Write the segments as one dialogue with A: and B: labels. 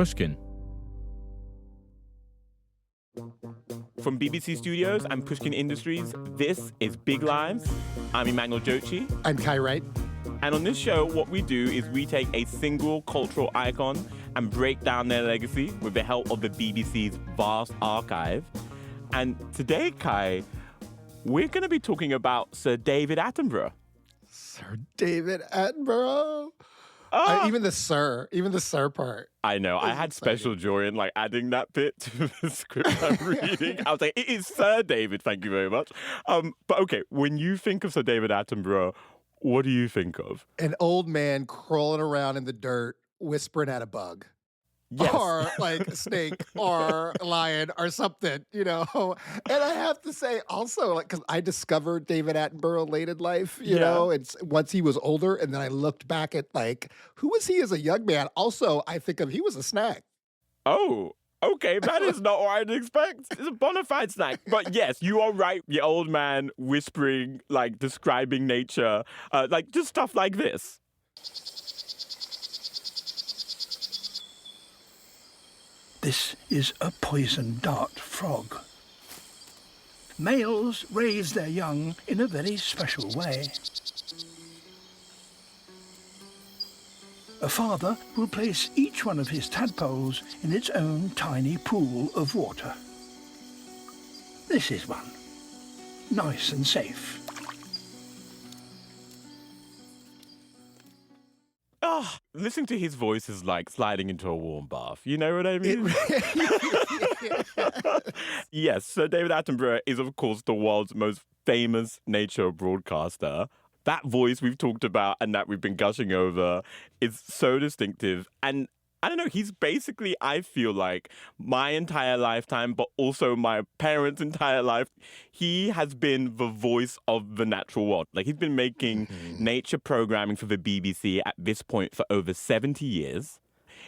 A: Pushkin.
B: From BBC Studios and Pushkin Industries, this is Big Lives. I'm Emmanuel Dzotsi.
C: I'm Kai Wright.
B: And on this show, what we do is we take a single cultural icon and break down their legacy with the help of the BBC's vast archive. And today, Kai, we're going to be talking about Sir David Attenborough.
C: Sir David Attenborough. Even the sir part.
B: I know. I had special joy in adding that bit to the script I'm reading. I was like, it is Sir David. Thank you very much. But okay, when you think of Sir David Attenborough, what do you think of?
C: An old man crawling around in the dirt, whispering at a bug.
B: Yes.
C: Or a snake or a lion or something, And I have to say also, because I discovered David Attenborough late in life, you know, it's once he was older. And then I looked back at who was he as a young man? Also, I think he was a snack.
B: Oh, okay. That is not what I'd expect. It's a bona fide snack. But yes, you are right. The old man whispering, describing nature, just stuff like this.
D: This is a poison dart frog. Males raise their young in a very special way. A father will place each one of his tadpoles in its own tiny pool of water. This is one. Nice and safe.
B: Oh, listening to his voice is like sliding into a warm bath. You know what I mean? Yes, Sir David Attenborough is, of course, the world's most famous nature broadcaster. That voice we've talked about and that we've been gushing over is so distinctive. And I don't know, he's basically, I feel like, my entire lifetime, but also my parents' entire life. He has been the voice of the natural world. He's been making nature programming for the BBC at this point for over 70 years.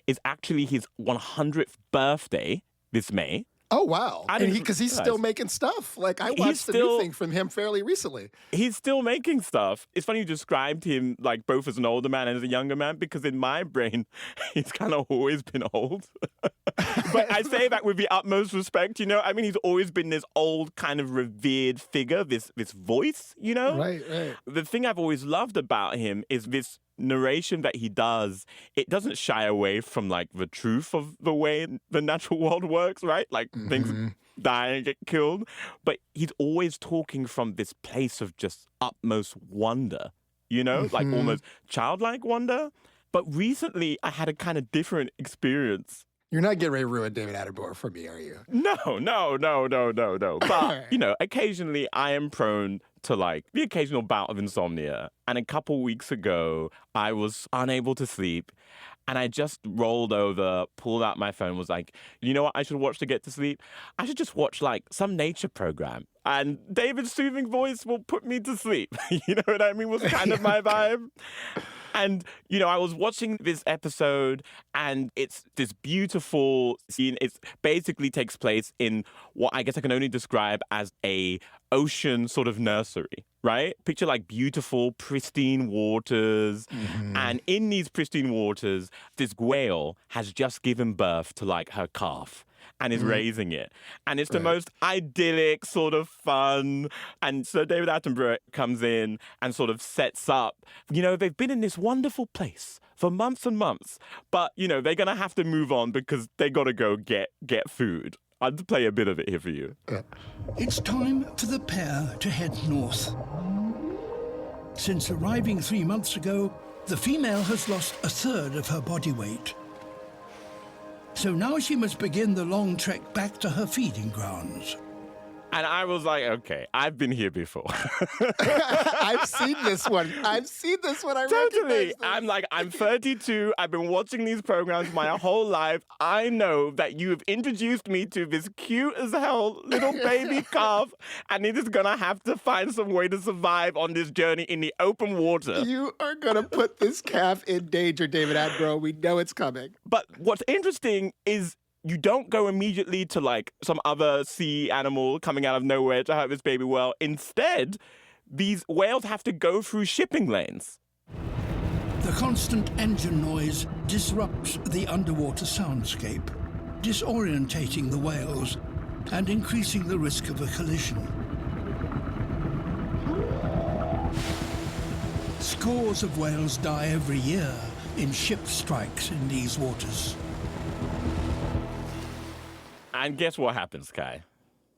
B: It's actually his 100th birthday this May.
C: Oh, wow. And because he's still making stuff. I watched the new thing from him fairly recently.
B: He's still making stuff. It's funny you described him both as an older man and as a younger man, because in my brain, he's kind of always been old. But I say that with the utmost respect, he's always been this old kind of revered figure, this voice,
C: Right.
B: The thing I've always loved about him is this narration that he does. It doesn't shy away from the truth of the way the natural world works, right? Things die and get killed. But he's always talking from this place of just utmost wonder, almost childlike wonder. But recently I had a kind of different experience.
C: You're not getting ready to ruin David Attenborough for me, are you?
B: No. But, occasionally I am prone to the occasional bout of insomnia. And a couple weeks ago, I was unable to sleep. And I just rolled over, pulled out my phone, was like, you know what I should watch to get to sleep? I should just watch some nature program. And David's soothing voice will put me to sleep. You know what I mean? Was kind of my vibe. And, I was watching this episode, and it's this beautiful scene. It basically takes place in what I guess I can only describe as a ocean sort of nursery, right? Picture beautiful, pristine waters. And in these pristine waters, this whale has just given birth to her calf and is raising it. And it's the most idyllic sort of fun. And so David Attenborough comes in and sort of sets up, they've been in this wonderful place for months and months, but, they're going to have to move on because they got to go get food. I'll play a bit of it here for you.
D: It's time for the pair to head north. Since arriving 3 months ago, the female has lost a third of her body weight. So now she must begin the long trek back to her feeding grounds.
B: And I was like, okay, I've been here before.
C: I've seen this one. I
B: Totally. I'm 32. I've been watching these programs my whole life. I know that you have introduced me to this cute as hell little baby calf, and it is going to have to find some way to survive on this journey in the open water.
C: You are going to put this calf in danger, David Attenborough. We know it's coming.
B: But what's interesting is you don't go immediately to some other sea animal coming out of nowhere to hurt this baby whale. Instead, these whales have to go through shipping lanes.
D: The constant engine noise disrupts the underwater soundscape, disorientating the whales and increasing the risk of a collision. Scores of whales die every year in ship strikes in these waters.
B: And guess what happens, Kai?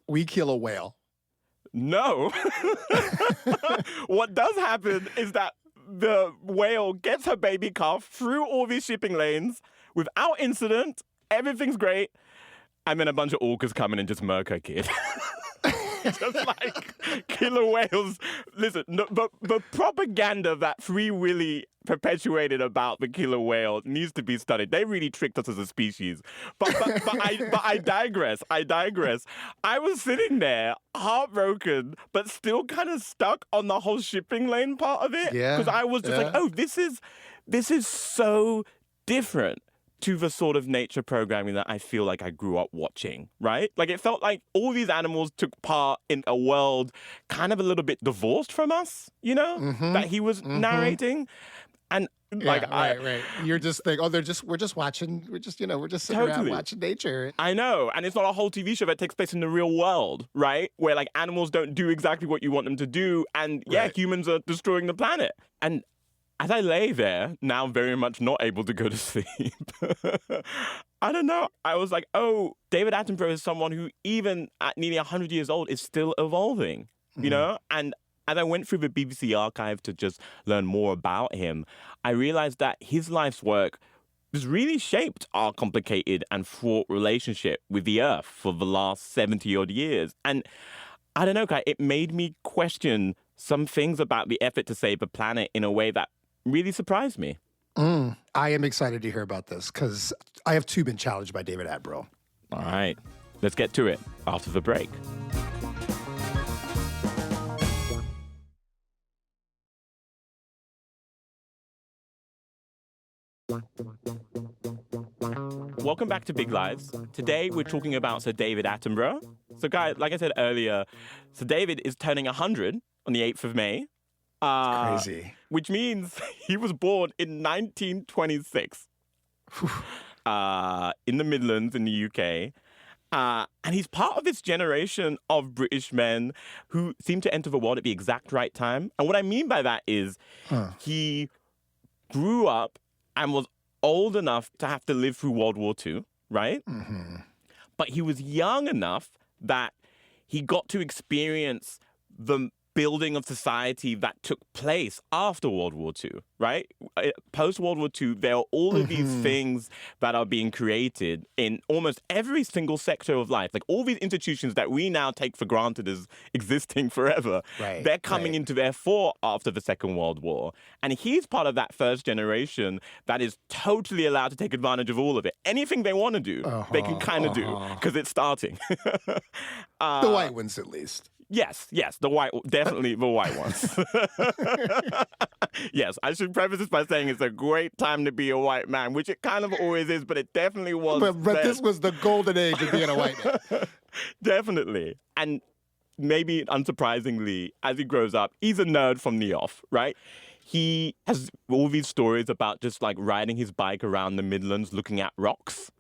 C: We kill a whale.
B: No. What does happen is that the whale gets her baby calf through all these shipping lanes without incident. Everything's great. And then a bunch of orcas come in and just murk her kid. Just like killer whales. Listen, no, but the propaganda that Free Willy perpetuated about the killer whale needs to be studied. They really tricked us as a species. But I digress. I was sitting there heartbroken, but still kind of stuck on the whole shipping lane part of it.
C: Yeah.
B: Because I was just like, oh, this is so different to the sort of nature programming that I feel like I grew up watching, right? Like it felt like all these animals took part in a world kind of a little bit divorced from us, you know, that he was narrating. And like,
C: right. You're just thinking, oh, we're just sitting around watching nature.
B: I know. And it's not a whole TV show that takes place in the real world, right? Where like animals don't do exactly what you want them to do. And humans are destroying the planet. And as I lay there, now very much not able to go to sleep, I don't know. I was like, oh, David Attenborough is someone who, even at nearly 100 years old, is still evolving, you know? And as I went through the BBC archive to just learn more about him, I realized that his life's work has really shaped our complicated and fraught relationship with the Earth for the last 70-odd years. And I don't know, Kai, it made me question some things about the effort to save the planet in a way that really surprised me.
C: I am excited to hear about this because I have too been challenged by David Attenborough.
B: All right, let's get to it after the break. Welcome back to Big Lives. Today we're talking about Sir David Attenborough. So, guys, like I said earlier, Sir David is turning 100 on the 8th of May.
C: Crazy.
B: Which means he was born in 1926 in the Midlands in the UK. And he's part of this generation of British men who seem to enter the world at the exact right time. And what I mean by that is he grew up and was old enough to have to live through World War II, right? But he was young enough that he got to experience the building of society that took place after World War II, right? Post-World War II, there are all of these things that are being created in almost every single sector of life. Like all these institutions that we now take for granted as existing forever, they're coming into their fore after the Second World War. And he's part of that first generation that is totally allowed to take advantage of all of it. Anything they want to do, they can kind of do because it's starting.
C: The white ones, at least.
B: Yes, definitely the white ones. Yes, I should preface this by saying it's a great time to be a white man, which it kind of always is, but it definitely was.
C: But this was the golden age of being a white man.
B: Definitely. And maybe unsurprisingly, as he grows up, he's a nerd from the off, right? He has all these stories about just like riding his bike around the Midlands looking at rocks.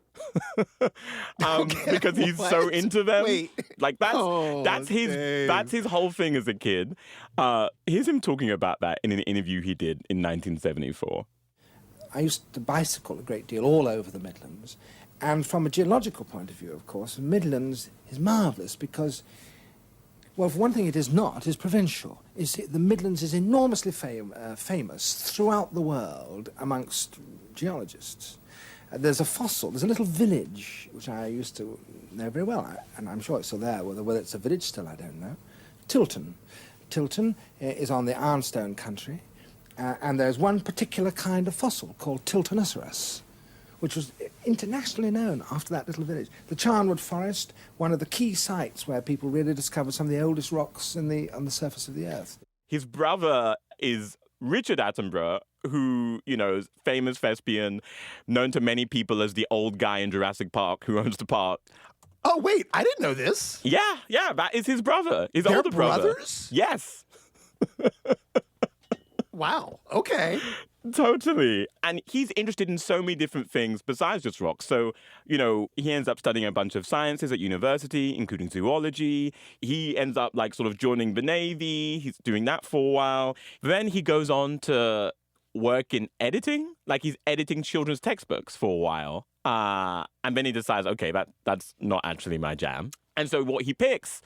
B: Because he's so into them. Like that's his whole thing as a kid. Here's him talking about that in an interview he did in 1974.
A: I used to bicycle a great deal all over the Midlands, and from a geological point of view, of course, the Midlands is marvellous because, well, for one thing, it is not. It's provincial. The Midlands is enormously famous throughout the world amongst geologists. There's a little village, which I used to know very well, and I'm sure it's still there. Whether it's a village still, I don't know. Tilton. Tilton is on the ironstone country, and there's one particular kind of fossil called Tiltonoceros, which was internationally known after that little village. The Charnwood Forest, one of the key sites where people really discovered some of the oldest rocks on the surface of the Earth.
B: His brother is Richard Attenborough, who, you know, is famous thespian, known to many people as the old guy in Jurassic Park who owns the park.
C: Oh, wait, I didn't know this.
B: Yeah, that is his brother. His
C: They're
B: older brother.
C: brothers?
B: Yes.
C: Wow, okay.
B: Totally. And he's interested in so many different things besides just rock. So, he ends up studying a bunch of sciences at university, including zoology. He ends up sort of joining the Navy. He's doing that for a while. Then he goes on to work in editing. He's editing children's textbooks for a while. And then he decides, okay, that's not actually my jam. And so what he picks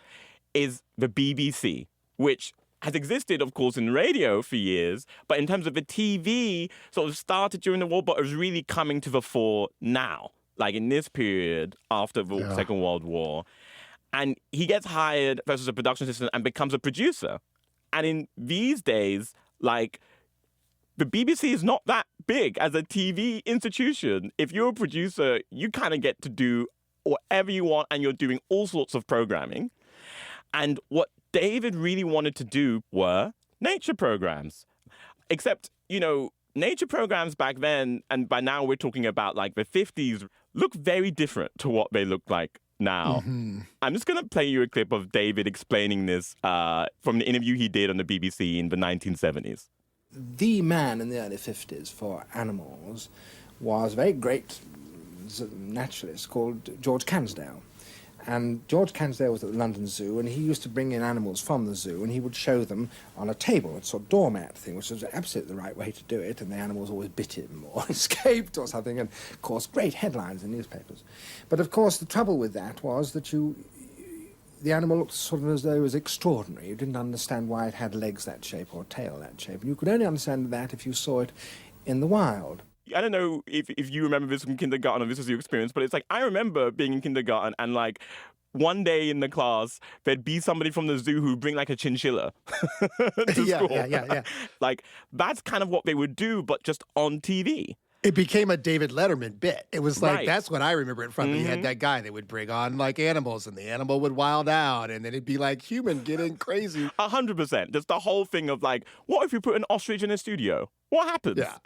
B: is the BBC, which has existed, of course, in radio for years, but in terms of the TV, sort of started during the war, but is really coming to the fore now, in this period after the Second World War. And he gets hired first as a production assistant and becomes a producer. And in these days, the BBC is not that big as a TV institution. If you're a producer, you kind of get to do whatever you want, and you're doing all sorts of programming. And what David really wanted to do were nature programs. Except, nature programs back then, and by now we're talking about the 50s, look very different to what they look like now. Mm-hmm. I'm just going to play you a clip of David explaining this from the interview he did on the BBC in the 1970s.
A: The man in the early 50s for animals was a very great naturalist called George Cansdale. And George Cansdale was at the London Zoo, and he used to bring in animals from the zoo, and he would show them on a table, a sort of doormat thing, which was absolutely the right way to do it, and the animals always bit him or escaped or something, and, of course, great headlines in newspapers. But, of course, the trouble with that was that the animal looked sort of as though it was extraordinary. You didn't understand why it had legs that shape or tail that shape. And you could only understand that if you saw it in the wild.
B: I don't know if you remember this from kindergarten or this was your experience, but it's I remember being in kindergarten and one day in the class, there'd be somebody from the zoo who'd bring a chinchilla to school.
C: Yeah.
B: That's kind of what they would do, but just on TV.
C: It became a David Letterman bit. It was
B: Right.
C: That's what I remember it from. Mm-hmm. He had that guy that would bring on animals, and the animal would wild out, and then it'd be human getting crazy.
B: 100%. There's the whole thing of what if you put an ostrich in a studio? What happens?
C: Yeah.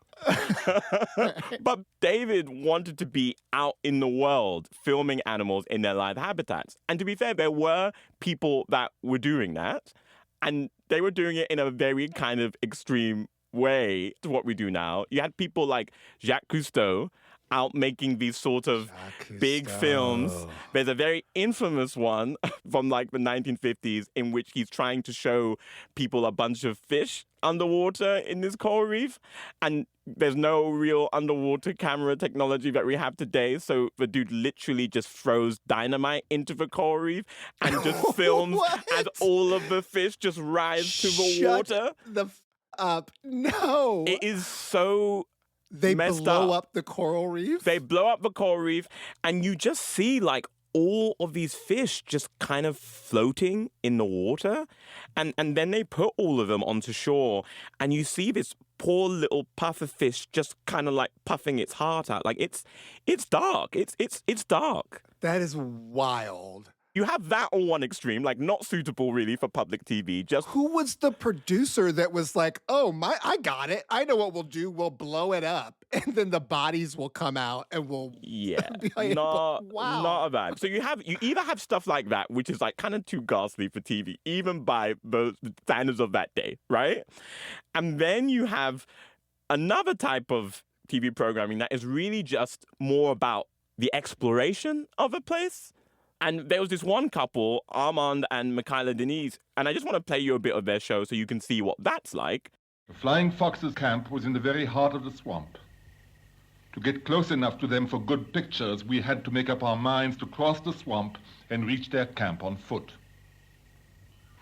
B: But David wanted to be out in the world filming animals in their live habitats. And to be fair, there were people that were doing that, and they were doing it in a very kind of extreme way to what we do now. You had people like Jacques Cousteau out making these sort of big films. There's a very infamous one from the 1950s in which he's trying to show people a bunch of fish underwater in this coral reef, and there's no real underwater camera technology that we have today, so the dude literally just throws dynamite into the coral reef and just films as all of the fish just rise to the water.
C: Up. No.
B: It is so
C: They
B: messed
C: blow up the coral reef?
B: They blow up the coral reef, and you just see all of these fish just kind of floating in the water, and then they put all of them onto shore, and you see this poor little puff of fish just kind of puffing its heart out. It's dark. It's dark.
C: That is wild.
B: You have that on one extreme, not suitable really for public TV. Just
C: who was the producer that was I got it. I know what we'll do. We'll blow it up, and then the bodies will come out, and we'll
B: be
C: wow.
B: Not a bad. So you either have stuff like that, which is kind of too ghastly for TV, even by the standards of that day, right? And then you have another type of TV programming that is really just more about the exploration of a place. And there was this one couple, Armand and Michaela Denise, and I just want to play you a bit of their show so you can see what that's like.
E: The Flying Foxes camp was in the very heart of the swamp. To get close enough to them for good pictures, we had to make up our minds to cross the swamp and reach their camp on foot.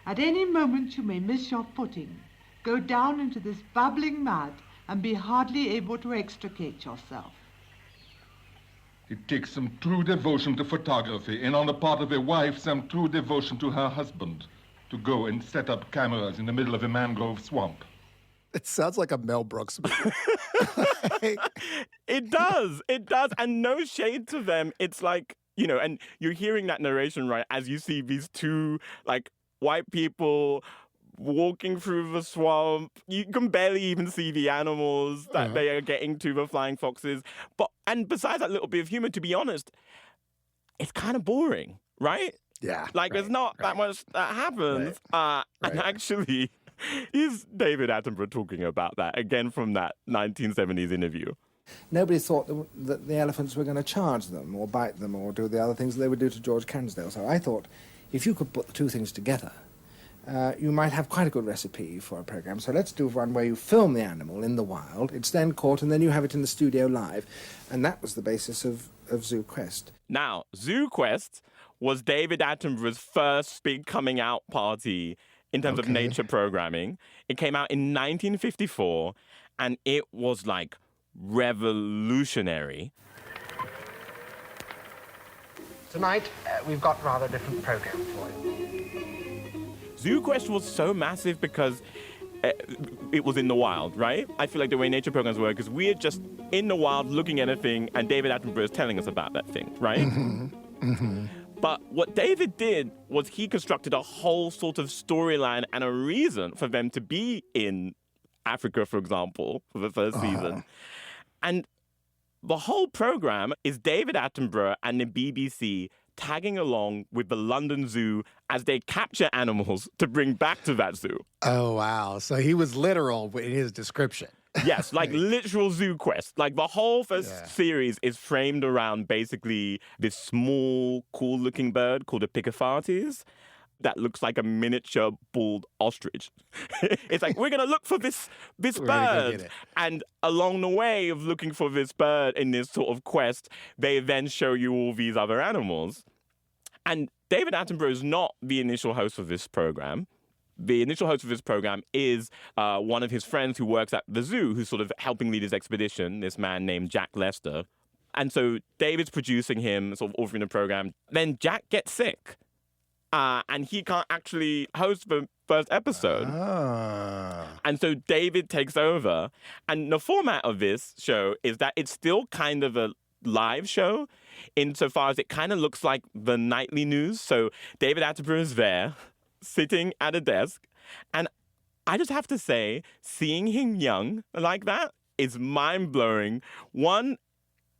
F: At any moment you may miss your footing, go down into this bubbling mud, and be hardly able to extricate yourself.
E: It takes some true devotion to photography, and on the part of a wife, some true devotion to her husband, to go and set up cameras in the middle of a mangrove swamp.
C: It sounds like a Mel Brooks movie.
B: It does. And no shade to them. It's and you're hearing that narration, right, as you see these two, white people walking through the swamp. You can barely even see the animals that they are getting to, the flying foxes. And besides that little bit of humor, to be honest, it's kind of boring, right?
C: Yeah.
B: There's not that much that happens. And actually, Is David Attenborough talking about that, again from that 1970s interview?
A: Nobody thought that the elephants were going to charge them or bite them or do the other things they would do to George Cansdale. So I thought if you could put the two things together, you might have quite a good recipe for a program. So let's do one where you film the animal in the wild, it's then caught, and then you have it in the studio live. And that was the basis of Zoo Quest.
B: Now, Zoo Quest was David Attenborough's first big coming out party in terms of nature programming. It came out in 1954, and it was like revolutionary.
A: Tonight, we've got a rather different program for you.
B: Zoo Quest was so massive because it was in the wild, right? I feel like the way nature programs work is we're just in the wild looking at a thing, and David Attenborough is telling us about that thing, right? But what David did was he constructed a whole sort of storyline and a reason for them to be in Africa, for example, for the first season. And the whole program is David Attenborough and the BBC tagging along with the London Zoo as they capture animals to bring back to that zoo.
C: Oh, wow. So he was literal in his description.
B: Yes, like literal Zoo Quest. Like the whole first series is framed around basically this small, cool-looking bird called a Picafartes that looks like a miniature bald ostrich. It's like, we're going to look for this bird. And along the way of looking for this bird in this sort of quest, they then show you all these other animals. And David Attenborough is not the initial host of this program. The initial host of this program is one of his friends who works at the zoo, who's sort of helping lead his expedition, this man named Jack Lester. And so David's producing him, sort of authoring the program. Then Jack gets sick. And he can't actually host the first episode. And so David takes over. And the format of this show is that it's still kind of a live show insofar as it kind of looks like the nightly news. So David Attenborough is there, sitting at a desk. And I just have to say, seeing him young like that is mind-blowing. One,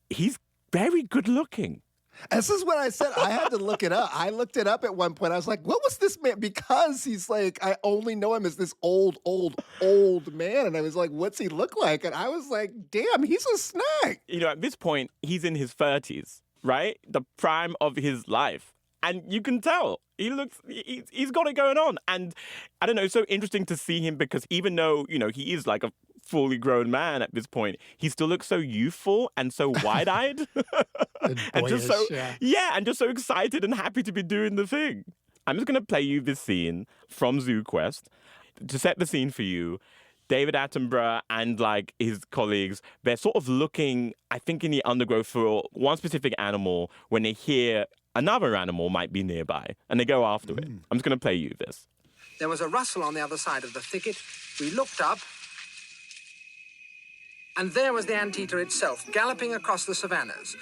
B: he's very good looking.
C: This is what I said. I had to look it up. I looked it up at one point. I was like, what was this man? Because he's like, I only know him as this old man. And I was like, what's he look like? And I was like, damn, he's a snack.
B: You know, at this point, he's in his 30s, right? The prime of his life. And you can tell he's got it going on. And I don't know, it's so interesting to see him because even though, you know, he is like a fully grown man at this point, he still looks so youthful and so wide-eyed. and just so, and just so excited and happy to be doing the thing. I'm just going to play you this scene from Zoo Quest to set the scene for you. David Attenborough and like his colleagues, they're sort of looking, I think, in the undergrowth for one specific animal when they hear another animal might be nearby, and they go after it. I'm just going to play you this.
A: There was a rustle on the other side of the thicket. We looked up, and there was the anteater itself, galloping across the savannas.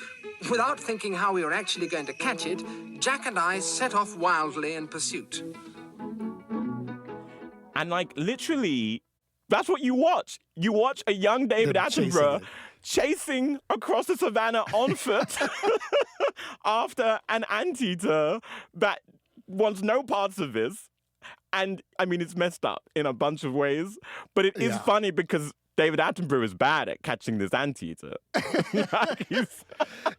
A: Without thinking how we were actually going to catch it, Jack and I set off wildly in pursuit.
B: And like literally, that's what you watch. You watch a young David Attenborough chasing across the savannah on foot after an anteater that wants no parts of this. And I mean, it's messed up in a bunch of ways, but it is funny because David Attenborough is bad at catching this anteater.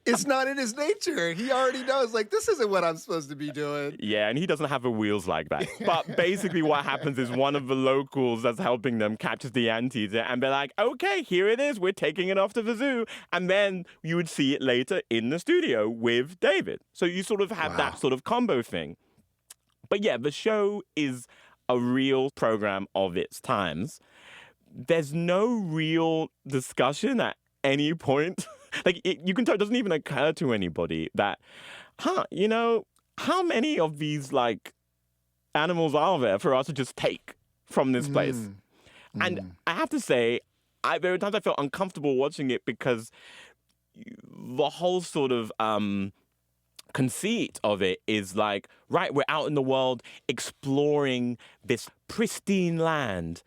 C: It's not in his nature. He already knows, like, this isn't what I'm supposed to be doing.
B: Yeah, and he doesn't have the wheels like that. But basically what happens is one of the locals that's helping them captures the anteater, and they're like, okay, here it is. We're taking it off to the zoo. And then you would see it later in the studio with David. So you sort of have that sort of combo thing. But yeah, the show is a real program of its times. There's no real discussion at any point. Like, you can tell it doesn't even occur to anybody that, you know, how many of these, like, animals are there for us to just take from this place? And I have to say, there were times I felt uncomfortable watching it because the whole sort of conceit of it is like, right, we're out in the world exploring this pristine land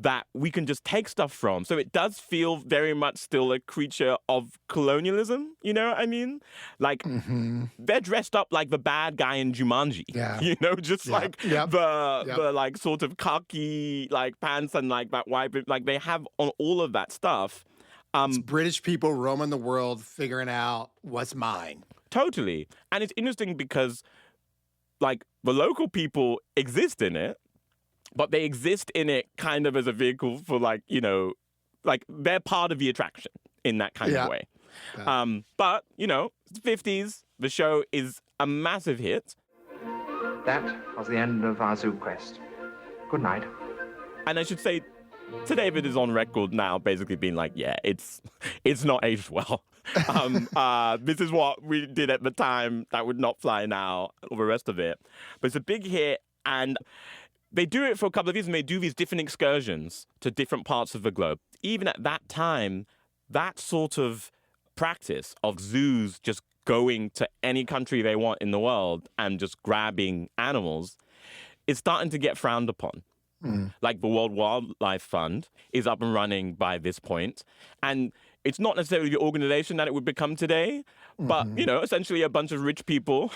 B: that we can just take stuff from. So it does feel very much still a creature of colonialism, you know what I mean? Like, they're dressed up like the bad guy in Jumanji, you know, just like the like sort of khaki like pants and like that white, like they have on all of that stuff.
C: It's British people roaming the world figuring out what's mine.
B: Totally. And it's interesting because like the local people exist in it, but they exist in it kind of as a vehicle for like, you know, like they're part of the attraction in that kind of way. But, you know, it's the 50s. The show is a massive hit.
G: That was the end of our zoo quest. Good night.
B: And I should say, Sir David is on record now basically being like, yeah, it's not aged well. This is what we did at the time. That would not fly now, all the rest of it. But it's a big hit, and they do it for a couple of years, and they do these different excursions to different parts of the globe. Even at that time, that sort of practice of zoos just going to any country they want in the world and just grabbing animals is starting to get frowned upon. Like the World Wildlife Fund is up and running by this point. And it's not necessarily the organization that it would become today, but, you know, essentially a bunch of rich people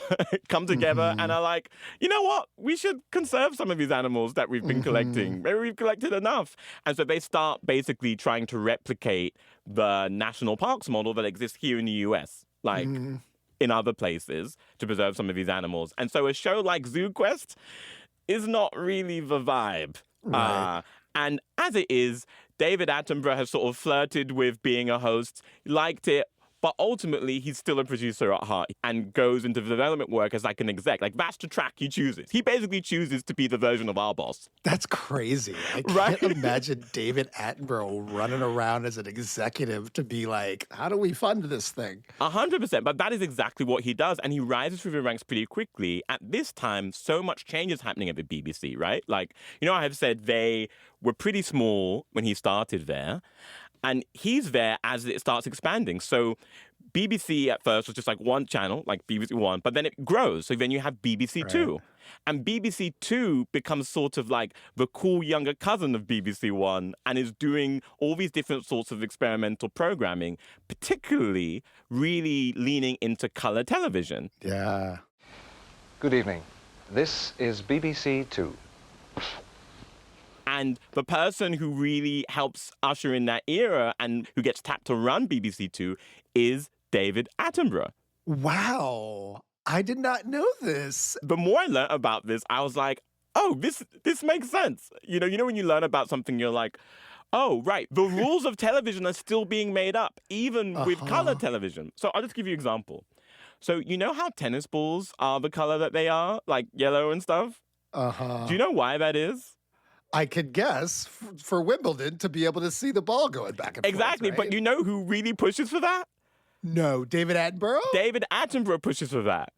B: come together and are like, you know what? We should conserve some of these animals that we've been collecting. Maybe we've collected enough. And so they start basically trying to replicate the national parks model that exists here in the US, like in other places, to preserve some of these animals. And so a show like Zoo Quest is not really the vibe.
C: Right.
B: And as it is, David Attenborough has sort of flirted with being a host, liked it, but ultimately he's still a producer at heart and goes into development work as like an exec. Like that's the track he chooses. He basically chooses to be the version of our boss.
C: That's crazy. I can't imagine David Attenborough running around as an executive to be like, how do we fund this thing?
B: 100%. But that is exactly what he does. And he rises through the ranks pretty quickly. At this time, so much change is happening at the BBC, right? Like, you know, I have said they were pretty small when he started there. And he's there as it starts expanding. So BBC at first was just like one channel, like BBC One, but then it grows. So then you have BBC Two. And BBC Two becomes sort of like the cool younger cousin of BBC One and is doing all these different sorts of experimental programming, particularly really leaning into color television.
C: Yeah.
G: Good evening. This is BBC Two.
B: And the person who really helps usher in that era and who gets tapped to run BBC Two is David Attenborough.
C: Wow. I did not know this.
B: The more I learned about this, I was like, oh, this makes sense. You know when you learn about something, you're like, oh, right. The rules of television are still being made up, even with color television. So I'll just give you an example. So you know how tennis balls are the color that they are, like yellow and stuff? Do you know why that is?
C: I could guess for Wimbledon to be able to see the ball going back and
B: Exactly,
C: forth, right?
B: but you know who really pushes for that?
C: No, David Attenborough?
B: David Attenborough pushes for that.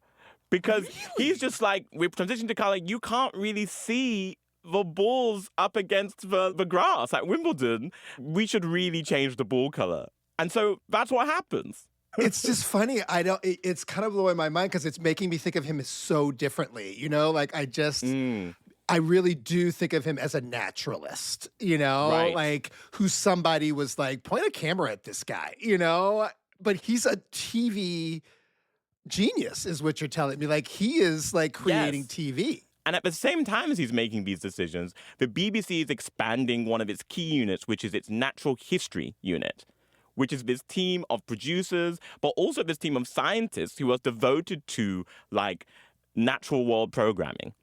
B: Because he's just like, we've transitioned to color, you can't really see the balls up against the grass at Wimbledon. We should really change the ball color. And so that's what happens.
C: It's just funny. It's kind of blowing my mind because it's making me think of him as so differently. You know, like I really do think of him as a naturalist, you know, like who somebody was like, point a camera at this guy, you know, but he's a TV genius is what you're telling me. Like he is like creating TV.
B: And at the same time as he's making these decisions, the BBC is expanding one of its key units, which is its natural history unit, which is this team of producers, but also this team of scientists who are devoted to like natural world programming.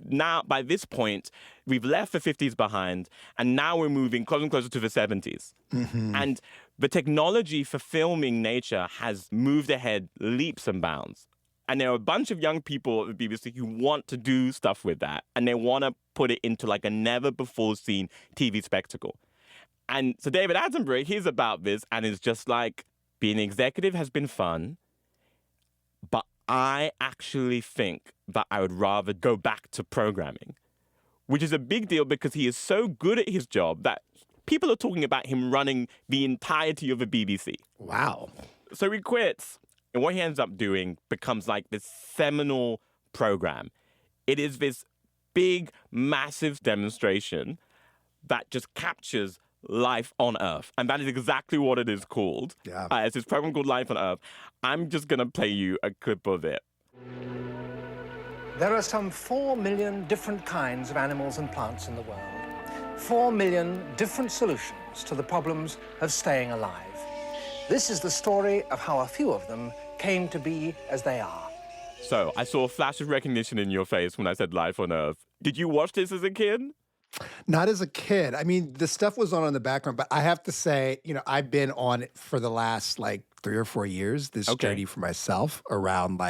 B: Now, by this point, we've left the 50s behind, and now we're moving closer and closer to the 70s. And the technology for filming nature has moved ahead leaps and bounds. And there are a bunch of young people at the BBC who want to do stuff with that, and they want to put it into like a never-before-seen TV spectacle. And so David Attenborough hears about this and is just like, being an executive has been fun, but I actually think that I would rather go back to programming, which is a big deal because he is so good at his job that people are talking about him running the entirety of the BBC.
C: Wow.
B: So he quits. And what he ends up doing becomes like this seminal program. It is this big, massive demonstration that just captures life on Earth. And that is exactly what it is called.
C: Yeah.
B: It's this program called Life on Earth. I'm just going to play you a clip of it.
H: There are some 4 million different kinds of animals and plants in the world. 4 million different solutions to the problems of staying alive. This is the story of how a few of them came to be as they are.
B: So I saw a flash of recognition in your face when I said Life on Earth. Did you watch this as a kid?
C: Not as a kid. I mean, the stuff was on in the background, but I have to say, I've been on it for the last 3 or 4 years, this journey for myself around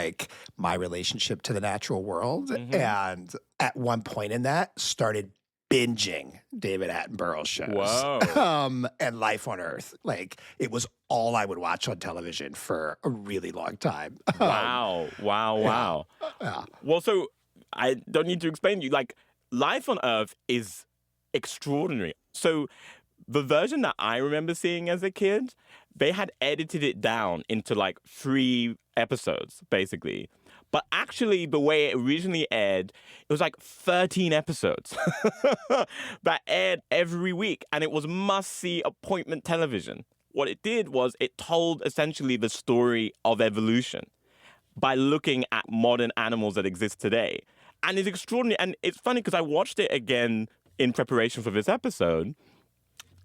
C: my relationship to the natural world.
B: Mm-hmm.
C: And at one point in that, started binging David Attenborough shows.
B: Whoa.
C: And Life on Earth. It was all I would watch on television for a really long time.
B: Wow.
C: Yeah.
B: Well, so I don't need to explain to you. Life on Earth is extraordinary. So the version that I remember seeing as a kid, they had edited it down into 3 episodes, basically. But actually, the way it originally aired, it was 13 episodes that aired every week. And it was must-see appointment television. What it did was it told essentially the story of evolution by looking at modern animals that exist today. And it's extraordinary. And it's funny because I watched it again in preparation for this episode.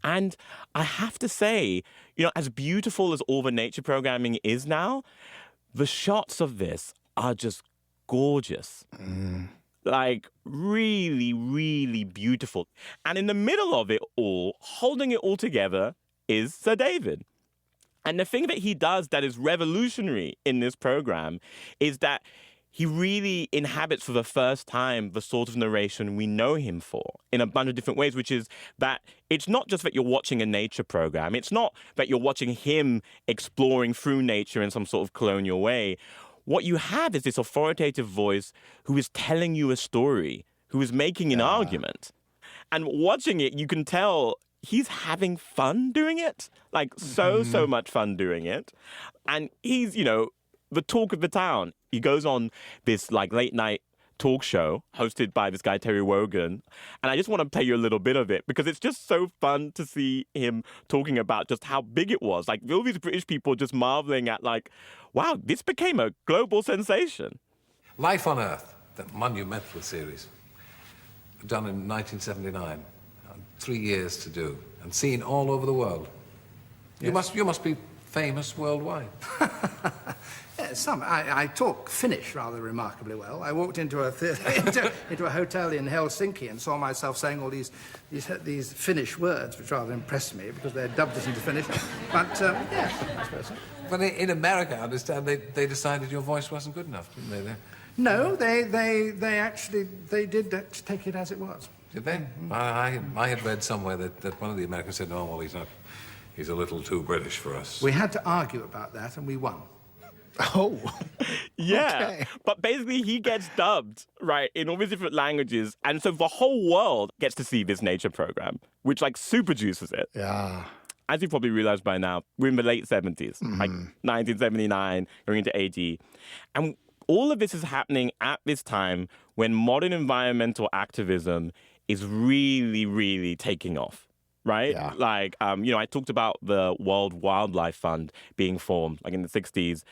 B: And I have to say, as beautiful as all the nature programming is now, the shots of this are just gorgeous. Really, really beautiful. And in the middle of it all, holding it all together, is Sir David. And the thing that he does that is revolutionary in this program is that he really inhabits for the first time the sort of narration we know him for in a bunch of different ways, which is that it's not just that you're watching a nature program. It's not that you're watching him exploring through nature in some sort of colonial way. What you have is this authoritative voice who is telling you a story, who is making an argument. And watching it, you can tell he's having fun doing it. So much fun doing it. And he's, the talk of the town. He goes on this late night talk show hosted by this guy, Terry Wogan. And I just want to play you a little bit of it because it's just so fun to see him talking about just how big it was. All these British people just marveling at wow, this became a global sensation.
I: Life on Earth, that monumental series, done in 1979. 3 years to do and seen all over the world. Yes. You must be famous worldwide.
J: I talk Finnish rather remarkably well. I walked into a into a hotel in Helsinki and saw myself saying all these Finnish words, which rather impressed me because they dubbed it into Finnish. But I suppose so.
I: But in America, I understand they decided your voice wasn't good enough, didn't they?
J: No, they actually did take it as it was.
I: Did they? I had read somewhere that one of the Americans said, "No, well, he's not. He's a little too British for us."
J: We had to argue about that, and we won.
C: Oh.
B: Yeah.
C: Okay.
B: But basically, he gets dubbed, right, in all these different languages. And so the whole world gets to see this nature program, which, super juices it.
C: Yeah.
B: As you probably realized by now, we're in the late 70s, 1979, going into 80. And all of this is happening at this time when modern environmental activism is really, really taking off, right?
C: Yeah.
B: I talked about the World Wildlife Fund being formed, in the 60s.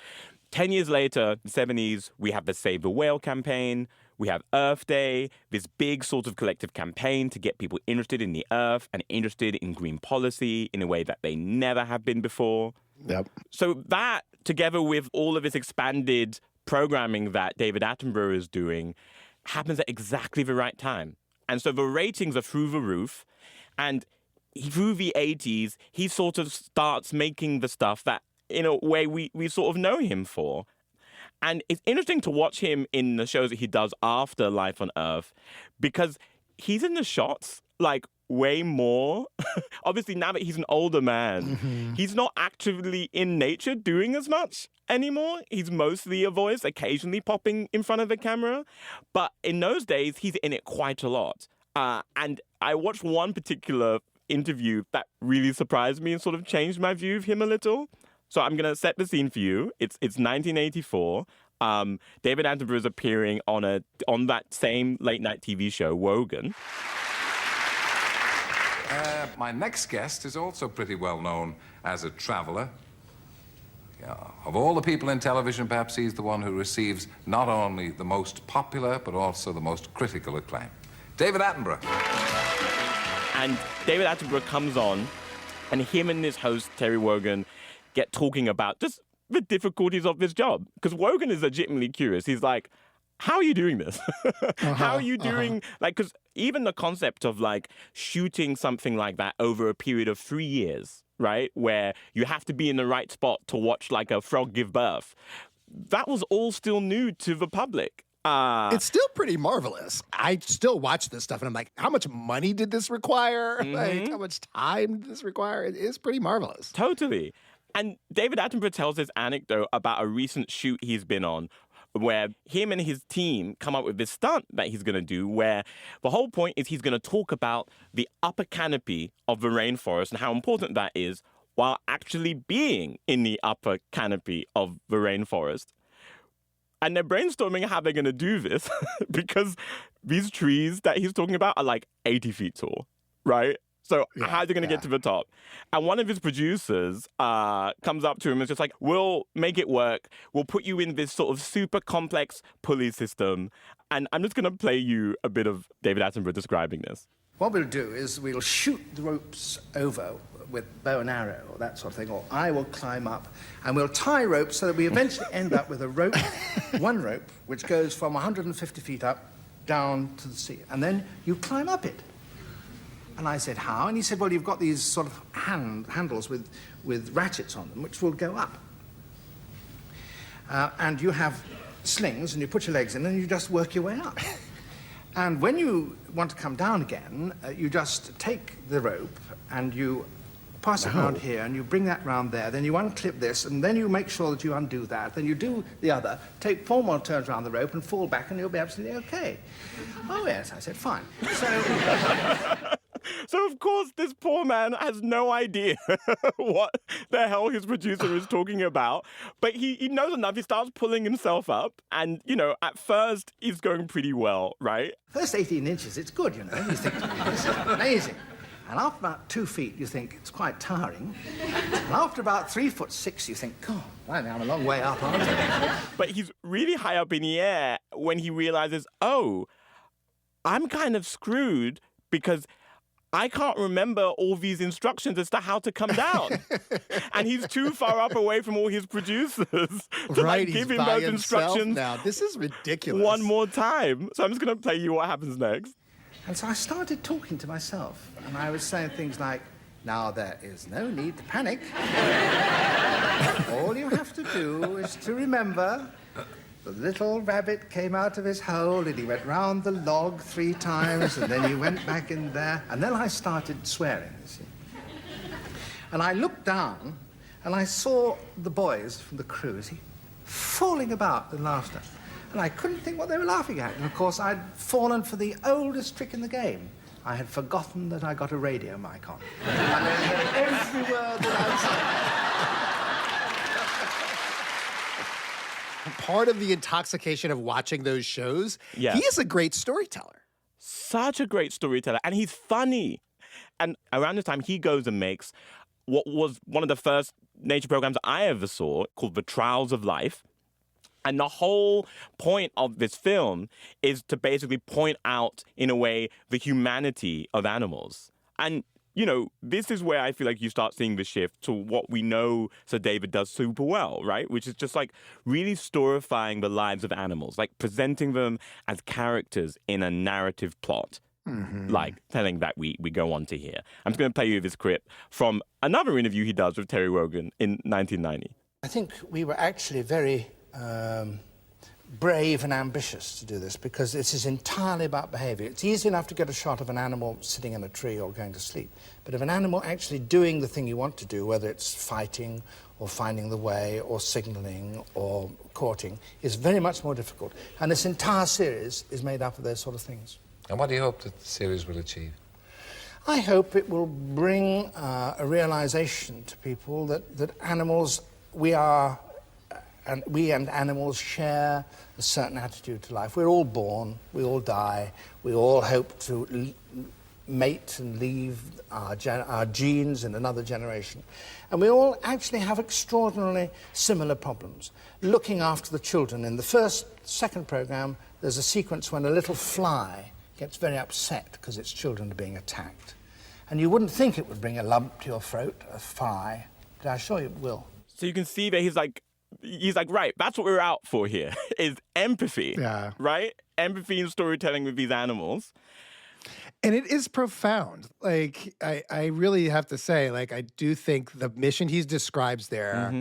B: 10 years later, the 70s, we have the Save the Whale campaign. We have Earth Day, this big sort of collective campaign to get people interested in the Earth and interested in green policy in a way that they never have been before.
C: Yep.
B: So that, together with all of this expanded programming that David Attenborough is doing, happens at exactly the right time. And so the ratings are through the roof. And through the 80s, he sort of starts making the stuff that, in a way, we sort of know him for. And it's interesting to watch him in the shows that he does after Life on Earth because he's in the shots, way more. Obviously, now that he's an older man, he's not actively in nature doing as much anymore. He's mostly a voice, occasionally popping in front of the camera. But in those days, he's in it quite a lot. And I watched one particular interview that really surprised me and sort of changed my view of him a little. So I'm going to set the scene for you. It's 1984. David Attenborough is appearing on that same late-night TV show, Wogan.
I: My next guest is also pretty well known as a traveller. Yeah, of all the people in television, perhaps he's the one who receives not only the most popular, but also the most critical acclaim. David Attenborough.
B: And David Attenborough comes on, and him and his host, Terry Wogan, get talking about just the difficulties of this job. Because Wogan is legitimately curious. He's like, how are you doing this? How are you doing, like, because even the concept of, like, shooting something like that over a period of 3 years, right, where you have to be in the right spot to watch, like, a frog give birth, that was all still new to the public.
C: It's still pretty marvelous. I still watch this stuff, and I'm like, how much money did this require? Like, how much time did this require? It is pretty marvelous.
B: Totally. And David Attenborough tells this anecdote about a recent shoot he's been on, where him and his team come up with this stunt that he's going to do, where the whole point is he's going to talk about the upper canopy of the rainforest and how important that is while actually being in the upper canopy of the rainforest. And they're brainstorming how they're going to do this because these trees that he's talking about are like 80 feet tall, right? So how are they going to get to the top? And one of his producers comes up to him and is just like, we'll make it work. We'll put you in this sort of super complex pulley system. And I'm just going to play you a bit of David Attenborough describing this.
J: What we'll do is we'll shoot the ropes over with bow and arrow or that sort of thing, or I will climb up and we'll tie ropes so that we eventually end up with a rope, one rope, which goes from 150 feet up down to the sea. And then you climb up it. And I said, how? And he said, well, you've got these sort of handles with ratchets on them, which will go up. And you have slings, and you put your legs in, and you just work your way up. And when you want to come down again, you just take the rope, and you pass it around here, and you bring that round there, then you unclip this, and then you make sure that you undo that, then you do the other, take 4 more turns around the rope, and fall back, and you'll be absolutely okay. Oh, yes, I said, fine.
B: So, of course, this poor man has no idea what the hell his producer is talking about. But he knows enough. He starts pulling himself up. And, you know, at first, he's going pretty well, right?
J: First 18 inches, it's good, you know. You think, this is amazing. And after about 2 feet, you think, it's quite tiring. And after about 3'6", you think, God, I'm a long way up, aren't I?
B: But he's really high up in the air when he realizes, oh, I'm kind of screwed because I can't remember all these instructions as to how to come down. And he's too far up away from all his producers to like, give him those instructions
C: now. This is ridiculous.
B: one more time. So I'm just going to play you what happens next.
J: And so I started talking to myself, and I was saying things like, now there is no need to panic. All you have to do is to remember the little rabbit came out of his hole and he went round the log 3 times and then he went back in there. And then I started swearing, you see. And I looked down and I saw the boys from the crew, see, falling about with laughter. And I couldn't think what they were laughing at. And of course, I'd fallen for the oldest trick in the game. I had forgotten that I got a radio mic on. And I heard every word that I said.
C: Part of the intoxication of watching those shows, he is a great storyteller.
B: Such a great storyteller. And he's funny. And around this time, he goes and makes what was one of the first nature programs I ever saw called The Trials of Life. And the whole point of this film is to basically point out, in a way, the humanity of animals. And, you know, this is where I feel like you start seeing the shift to what we know Sir David does super well, right? Which is just like really storifying the lives of animals, like presenting them as characters in a narrative plot. Like telling that we go on to here. I'm just going to play you this clip from another interview he does with Terry Wogan in 1990.
H: I think we were actually very brave and ambitious to do this because this is entirely about behavior. It's easy enough to get a shot of an animal sitting in a tree or going to sleep, but of an animal actually doing the thing you want to do, whether it's fighting or finding the way or signaling or courting, is very much more difficult. And this entire series is made up of those sort of things.
I: And what do you hope that the series will achieve?
H: I hope it will bring a realization to people that animals, we and animals share a certain attitude to life. We're all born, we all die, we all hope to
J: mate and leave our genes in another generation. And we all actually have extraordinarily similar problems. Looking after the children. In the second program, there's a sequence when a little fly gets very upset because its children are being attacked. And you wouldn't think it would bring a lump to your throat, a fly, but I assure you it will.
B: So you can see that he's like, right, that's what we're out for here, is empathy, right? Empathy and storytelling with these animals.
C: And it is profound. Like, I really have to say, like, I do think the mission he describes there,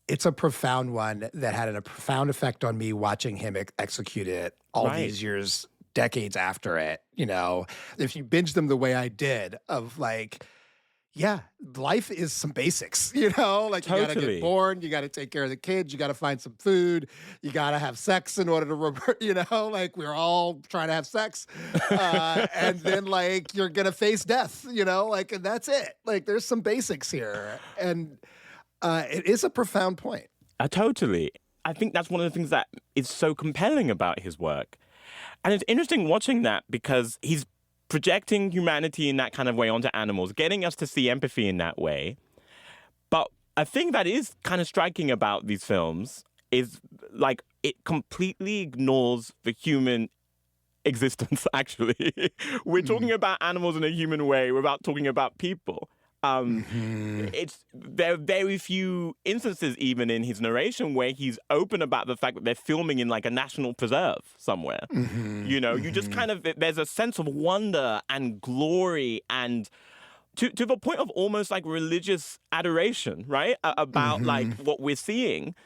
C: it's a profound one that had a profound effect on me watching him execute it all these years, decades after it, you know. If you binge them the way I did, of like, yeah, life is some basics, you know? Like, you gotta get born, you gotta take care of the kids, you gotta find some food, you gotta have sex in order to, you know? Like, we're all trying to have sex. And then, like, you're gonna face death, you know? Like, and that's it. Like, there's some basics here. And it is a profound point.
B: Totally. I think that's one of the things that is so compelling about his work. And it's interesting watching that because he's projecting humanity in that kind of way onto animals, getting us to see empathy in that way. But a thing that is kind of striking about these films is, like, it completely ignores the human existence, actually. We're talking about animals in a human way without talking about people. There are very few instances even in his narration where he's open about the fact that they're filming in like a national preserve somewhere. You know, you just kind of, there's a sense of wonder and glory and to the point of almost like religious adoration, right? About like what we're seeing,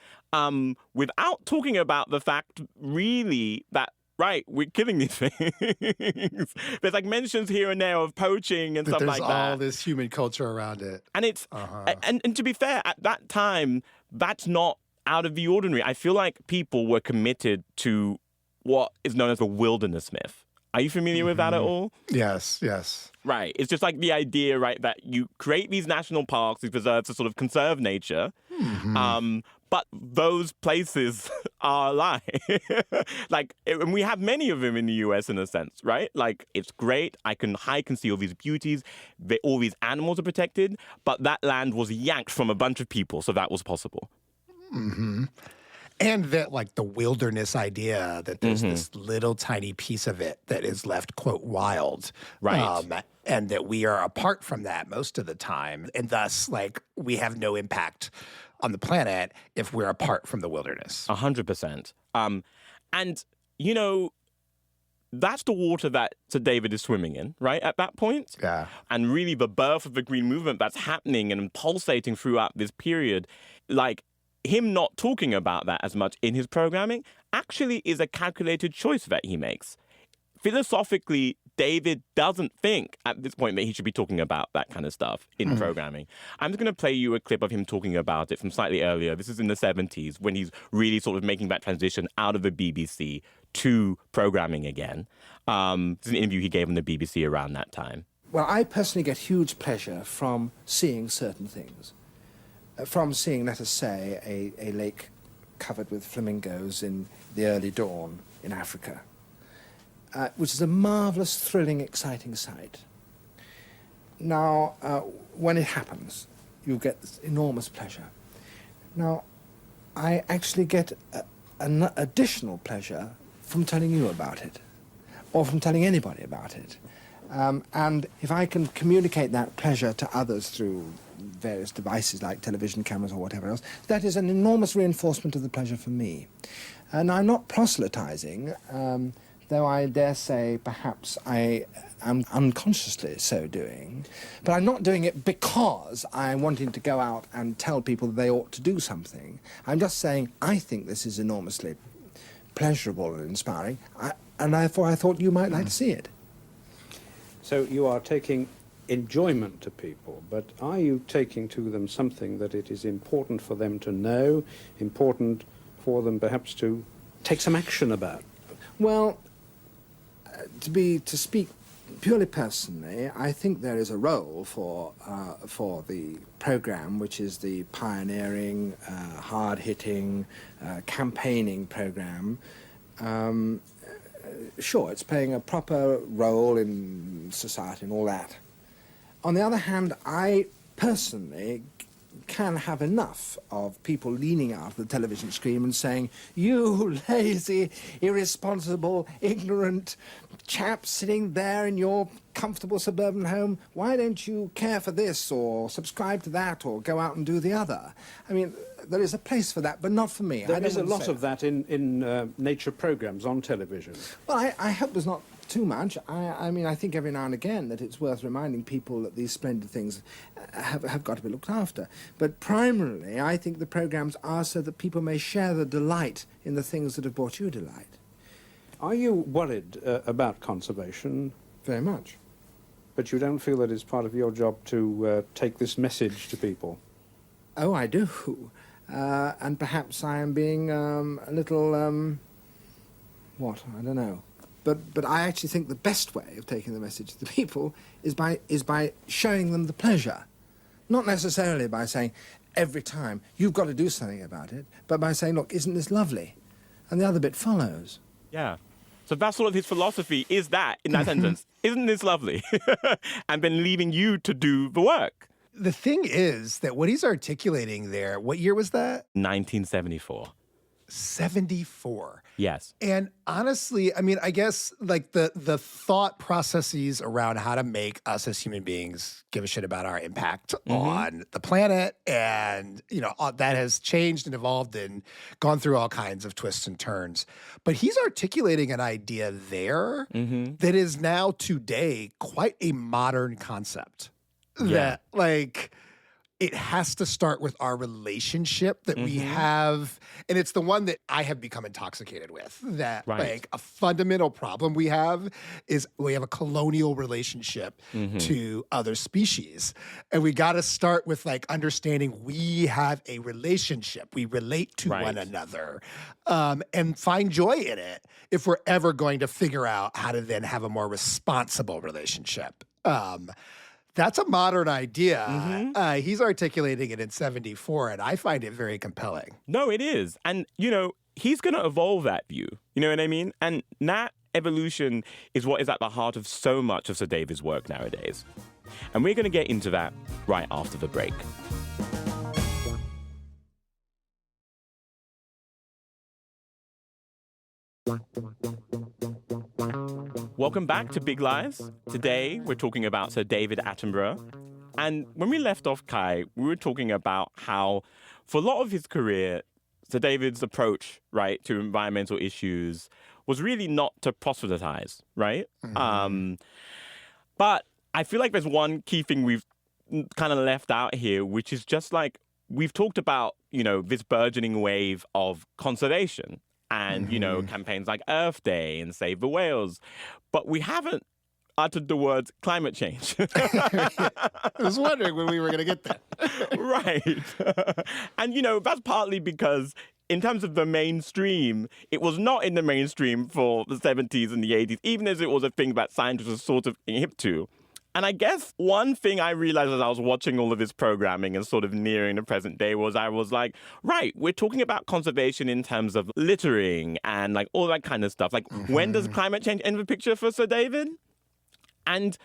B: without talking about the fact really that, right, we're killing these things. There's like mentions here and there of poaching and stuff like that.
C: There's all this human culture around it.
B: And it's, and to be fair, at that time, that's not out of the ordinary. I feel like people were committed to what is known as the wilderness myth. Are you familiar with that at all?
C: Yes, yes.
B: Right. It's just like the idea, right, that you create these national parks, these preserves to sort of conserve nature. But those places are a lie. And we have many of them in the US in a sense, right? Like, it's great. I can see all these beauties. All these animals are protected. But that land was yanked from a bunch of people, so that was possible.
C: And that, like, the wilderness idea that there's this little tiny piece of it that is left, quote, wild.
B: Right.
C: And that we are apart from that most of the time. And thus, like, we have no impact on the planet if we're apart from the wilderness.
B: 100%. And, you know, that's the water that Sir David is swimming in, right, at that point?
C: Yeah.
B: And really the birth of the Green Movement that's happening and pulsating throughout this period, like, him not talking about that as much in his programming actually is a calculated choice that he makes. Philosophically, David doesn't think at this point that he should be talking about that kind of stuff in programming. I'm just going to play you a clip of him talking about it from slightly earlier. This is in the 70s when he's really sort of making that transition out of the BBC to programming again. This is an interview he gave on the BBC around that time.
A: Well, I personally get huge pleasure from seeing certain things. From seeing, let us say, a lake covered with flamingos in the early dawn in Africa. Which is a marvellous, thrilling, exciting sight. Now, when it happens, you get this enormous pleasure. Now, I actually get an additional pleasure from telling you about it, or from telling anybody about it. And if I can communicate that pleasure to others through various devices like television cameras or whatever else, that is an enormous reinforcement of the pleasure for me. And I'm not proselytizing, though I dare say perhaps I am unconsciously so doing. But I'm not doing it because I'm wanting to go out and tell people they ought to do something. I'm just saying I think this is enormously pleasurable and inspiring, and therefore I thought you might like to see it.
K: So you are taking enjoyment to people, but are you taking to them something that it is important for them to know, important for them perhaps to take some action about?
A: Well, to speak purely personally, I think there is a role for the program, which is the pioneering, hard-hitting, campaigning program, sure, it's playing a proper role in society and all that. On the other hand, I personally can have enough of people leaning out of the television screen and saying, you lazy, irresponsible, ignorant chap sitting there in your comfortable suburban home, why don't you care for this or subscribe to that or go out and do the other? I mean, there is a place for that, but not for me.
K: There is a lot of that in nature programs on television.
A: Well, I hope there's not too much. I mean, I think every now and again that it's worth reminding people that these splendid things have got to be looked after. But primarily, I think the programs are so that people may share the delight in the things that have brought you delight.
K: Are you worried about conservation?
A: Very much.
K: But you don't feel that it's part of your job to take this message to people?
A: Oh, I do. And perhaps I am being a little, what? I don't know. But I actually think the best way of taking the message to the people is by showing them the pleasure. Not necessarily by saying, every time, you've got to do something about it, but by saying, look, isn't this lovely? And the other bit follows.
B: Yeah. So that's sort of his philosophy, is that, in that sentence, isn't this lovely? And then leaving you to do the work.
C: The thing is that what he's articulating there, what year was that?
B: 1974.
C: 74.
B: Yes.
C: And honestly, I mean, I guess like the thought processes around how to make us as human beings give a shit about our impact on the planet, and you know, that has changed and evolved and gone through all kinds of twists and turns. But he's articulating an idea there that is now today quite a modern concept. That like it has to start with our relationship that we have. And it's the one that I have become intoxicated with. That like a fundamental problem we have is we have a colonial relationship to other species. And we got to start with like understanding we have a relationship. We relate to one another and find joy in it if we're ever going to figure out how to then have a more responsible relationship. That's a modern idea. He's articulating it in 74, and I find it very compelling.
B: No, it is. And, you know, he's going to evolve that view. You know what I mean? And that evolution is what is at the heart of so much of Sir David's work nowadays. And we're going to get into that right after the break. Welcome back to Big Lies. Today, we're talking about Sir David Attenborough. And when we left off, Kai, we were talking about how, for a lot of his career, Sir David's approach, right, to environmental issues was really not to proselytize, right? But I feel like there's one key thing we've kind of left out here, which is just like, we've talked about, you know, this burgeoning wave of conservation. And, you know, campaigns like Earth Day and Save the Whales. But we haven't uttered the words climate change.
C: I was wondering when we were going to get that.
B: Right. And, you know, that's partly because in terms of the mainstream, it was not in the mainstream for the 70s and the 80s, even as it was a thing that scientists were sort of hip to. And I guess one thing I realized as I was watching all of this programming and sort of nearing the present day was I was like, right, we're talking about conservation in terms of littering and like all that kind of stuff. Like, when does climate change enter the picture for Sir David? And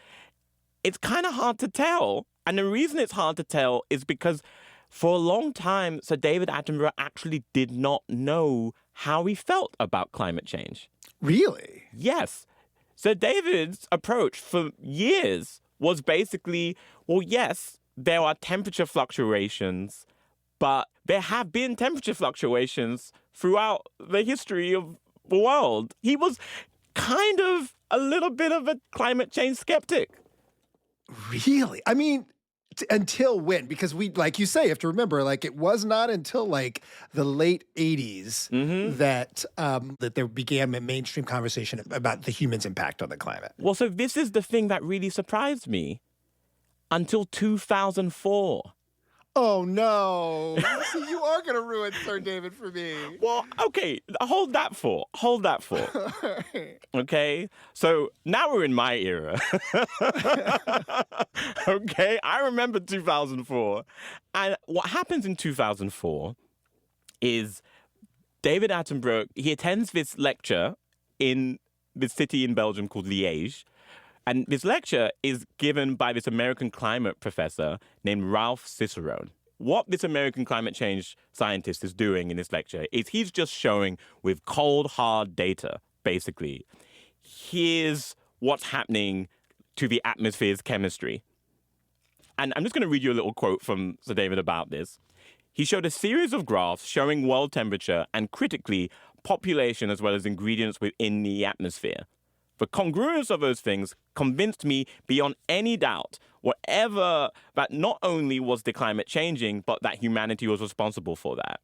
B: it's kind of hard to tell. And the reason it's hard to tell is because for a long time, Sir David Attenborough actually did not know how he felt about climate change.
C: Really?
B: Yes. Sir David's approach for years was basically, well, yes, there are temperature fluctuations, but there have been temperature fluctuations throughout the history of the world. He was kind of a little bit of a climate change skeptic.
C: Really? I mean, until when? Because we, like you say, have to remember, like, it was not until like the late 80s that there began a mainstream conversation about the human's impact on the climate.
B: Well, so this is the thing that really surprised me. Until 2004.
C: Oh, no. See, you are going to ruin Sir David for me.
B: Well, okay, hold that for. Okay? So now we're in my era. Okay? I remember 2004. And what happens in 2004 is David Attenborough, he attends this lecture in this city in Belgium called Liège. And this lecture is given by this American climate professor named Ralph Cicerone. What this American climate change scientist is doing in this lecture is he's just showing with cold, hard data, basically, here's what's happening to the atmosphere's chemistry. And I'm just going to read you a little quote from Sir David about this. He showed a series of graphs showing world temperature and, critically, population as well as ingredients within the atmosphere. The congruence of those things convinced me beyond any doubt that not only was the climate changing, but that humanity was responsible for that.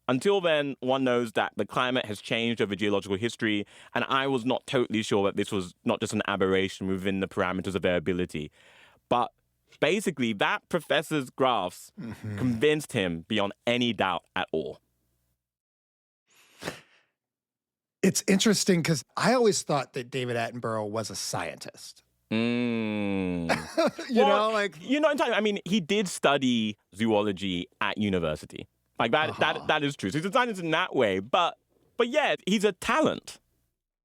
B: Until then, one knows that the climate has changed over geological history, and I was not totally sure that this was not just an aberration within the parameters of variability. But basically, that professor's graphs convinced him beyond any doubt at all.
C: It's interesting because I always thought that David Attenborough was a scientist.
B: You
C: You
B: know, I mean, he did study zoology at university. Like that is true. So he's a scientist in that way. But yeah, he's a talent.